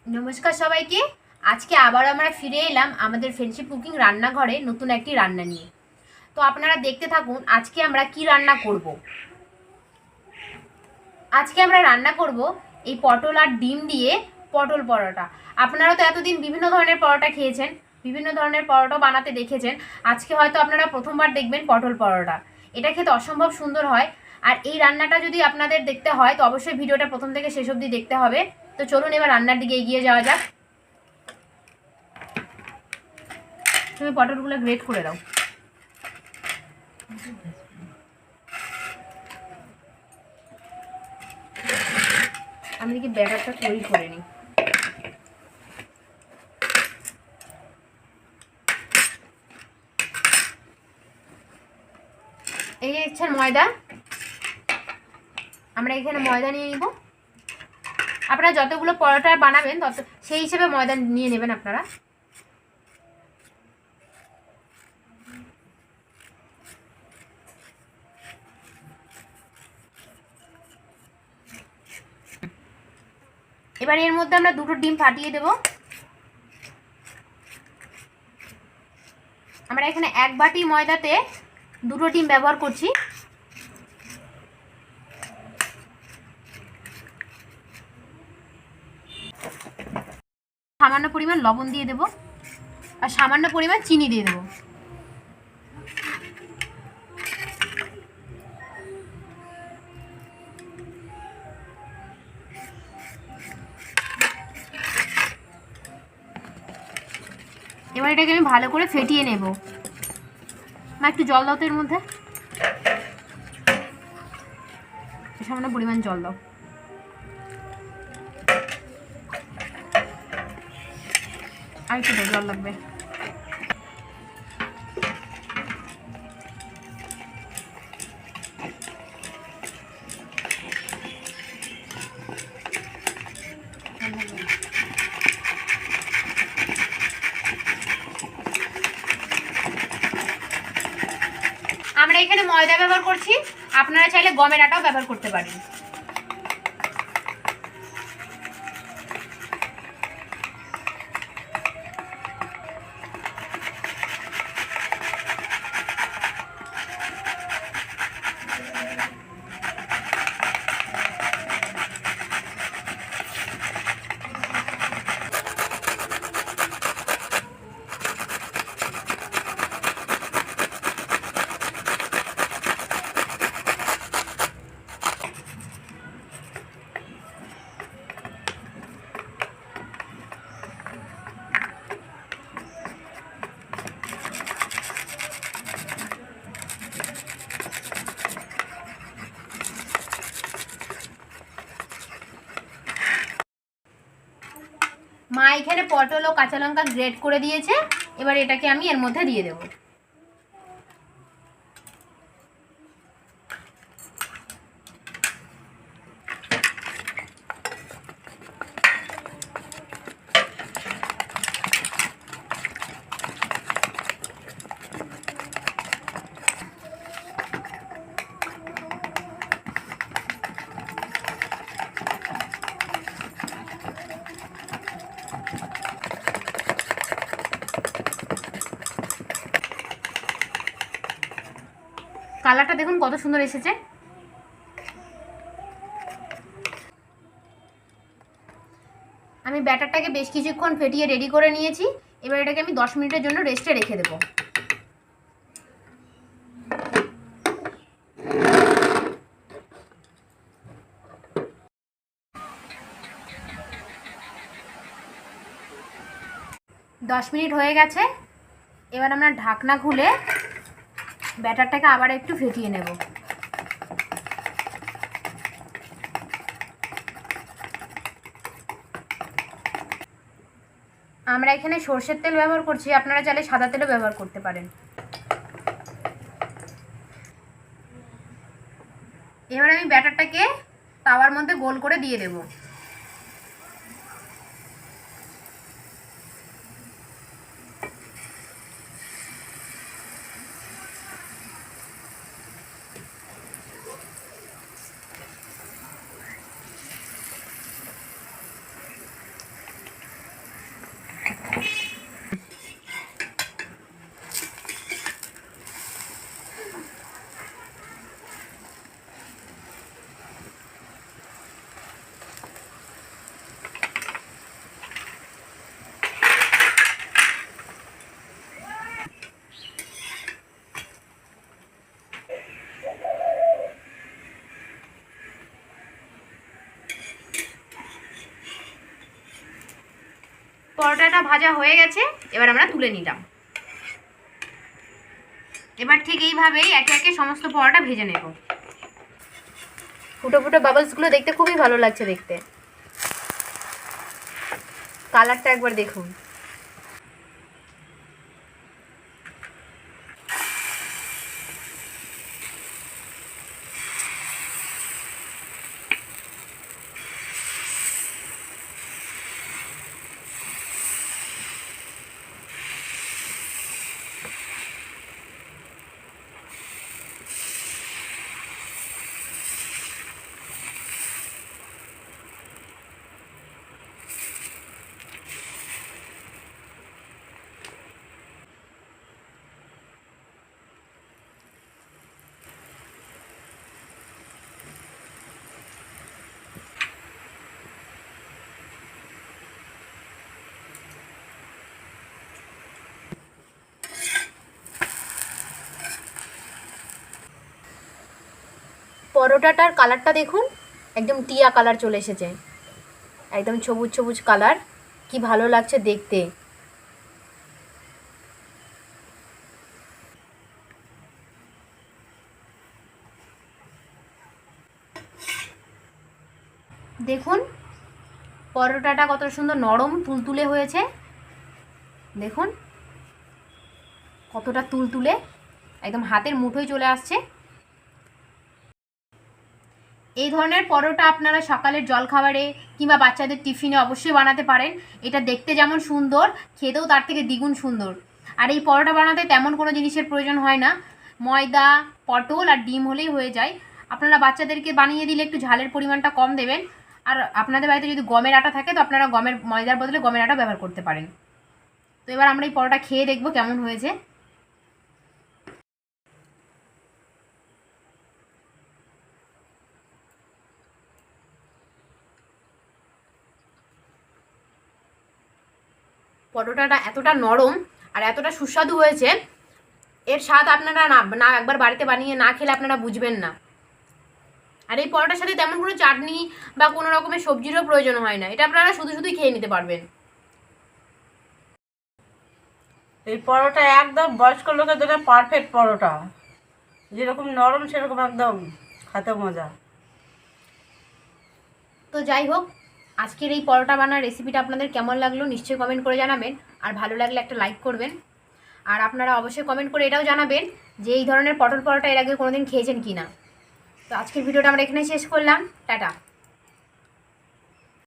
নমস্কার সবাইকে। আজকে আবার আমরা ফিরে এলাম আমাদের ফ্রেন্ডশিপ কুকিং রান্নাঘরে নতুন একটি রান্না নিয়ে। তো আপনারা দেখতে থাকুন আজকে আমরা কি রান্না করব। আজকে আমরা রান্না করব এই পটল আর ডিম দিয়ে পটল পরোটা। আপনারা তো এতদিন বিভিন্ন ধরনের পরোটা খেয়েছেন, বিভিন্ন ধরনের পরোটা বানাতে দেখেছেন। আজকে হয়তো আপনারা প্রথমবার দেখবেন পটল পরোটা। এটা খেতে অসম্ভব সুন্দর হয়। আর এই রান্নাটা যদি আপনাদের দেখতে হয় তো অবশ্যই ভিডিওটা প্রথম থেকে শেষ অবধি দেখতে হবে। তো চলুন এবার রান্নার দিকে এগিয়ে যাওয়া যাক। তুমি পটলগুলো গ্রেট করে দাও। আমি দেখি ব্যাটারটা তৈরি করে নিই। এই যে ইচ্ছেন ময়দা, আমরা এখানে ময়দা নিয়ে নিব। আপনারা যতগুলো পরোটা বানাবেন তত সেই হিসেবে ময়দা নিয়ে নেবেন আপনারা। এবার এর মধ্যে আমরা দুটো ডিম ফাটিয়ে দেব। আমরা এখানে এক বাটি ময়দাতে দুটো ডিম ব্যবহার করছি। সামান্য পরিমাণ লবণ দিয়ে দেব আর সামান্য পরিমাণ চিনি দিয়ে দেব। এবার এটাকে আমি ভালো করে ফেটিয়ে নেব। মা একটু জল দাও তো এর মধ্যে, সামান্য পরিমাণ জল দাও। আর একটু জল লাগবে। আমরা এখানে ময়দা ব্যবহার করছি, আপনারা চাইলে গমের আটাও ব্যবহার করতে পারেন। মা এখানে পটল ও কাঁচা লঙ্কা গ্রেট করে দিয়েছে। এবার এটাকে আমি এর মধ্যে দিয়ে দেব। কালারটা দেখুন কত সুন্দর এসেছে। আমি ব্যাটারটাকে বেশ কিছুক্ষণ ফেটিয়ে রেডি করে নিয়েছি। এবার এটাকে আমি 10 মিনিটের জন্য রেস্টে রেখে দেব। দশ মিনিট হয়ে গেছে। এবার আমরা ঢাকনা খুলে ব্যাটারটাকে আবার একটু ফেটিয়ে নেব। আমরা এখানে সরষের তেল ব্যবহার করছি, আপনারা চাইলে সাদা তেলও ব্যবহার করতে পারেন। এবার আমি ব্যাটারটাকে তাওয়ার মধ্যে গোল করে দিয়ে দেব। পরোটাটা ভাজা হয়ে গেছে, এবার আমরা তুলে নিলাম। এবার ঠিক এইভাবেই একে একে সমস্ত পরোটা ভেজে নেব। ফুটো ফুটো বাবলসগুলো দেখতে খুবই ভালো লাগছে দেখতে। কালারটা একবার দেখুন। পরোটাটার কালারটা দেখুন, একদম টিয়া কালার চলে এসেছে, একদম সবুজ সবুজ কালার, কি ভালো লাগছে দেখতে। দেখুন পরোটাটা কত সুন্দর নরম তুলতুলে হয়েছে, দেখুন কতটা তুলতুলে, একদম হাতের মুঠোয় চলে আসছে। এই ধরনের পরোটা আপনারা সকালের জলখাবারে কিংবা বাচ্চাদের টিফিনে অবশ্যই বানাতে পারেন। এটা দেখতে যেমন সুন্দর, খেতেও তার থেকে দ্বিগুণ সুন্দর। আর এই পরোটা বানাতে তেমন কোনো জিনিসের প্রয়োজন হয় না, ময়দা, পটল আর ডিম হলেই হয়ে যায়। আপনারা বাচ্চাদেরকে বানিয়ে দিলে একটু ঝালের পরিমাণটা কম দেবেন। আর আপনাদের বাড়িতে যদি গমের আটা থাকে তো আপনারা ময়দার বদলে গমের আটা ব্যবহার করতে পারেন। তো এবার আমরা এই পরোটা খেয়ে দেখব কেমন হয়েছে। পরোটাটা এতটা নরম আর এতটা সুস্বাদু হয়েছে, এর স্বাদ আপনারা না একবার বাড়িতে বানিয়ে না খেলে আপনারা বুঝবেন না। আর এই পরোটার সাথে তেমন কোনো চাটনি বা কোনো রকমের সবজিরও প্রয়োজন হয় না, এটা আপনারা শুধু শুধুই খেয়ে নিতে পারবেন। এই পরোটা একদম বয়স্ক লোকের জন্য পারফেক্ট পরোটা, যেরকম নরম সেরকম একদম খেতে মজা। তো যাই হোক, আজকের এই পরোটা বানার রেসিপিটা আপনাদের কেমন লাগলো নিশ্চয়ই কমেন্ট করে জানাবেন। আর ভালো লাগলে একটা লাইক করবেন। আর আপনারা অবশ্যই কমেন্ট করে এটাও জানাবেন যে এই ধরনের পটল পরোটা এর আগে কোনোদিন খেয়েছেন কি না। তো আজকের ভিডিওটা আমরা এখানে শেষ করলাম, টাটা।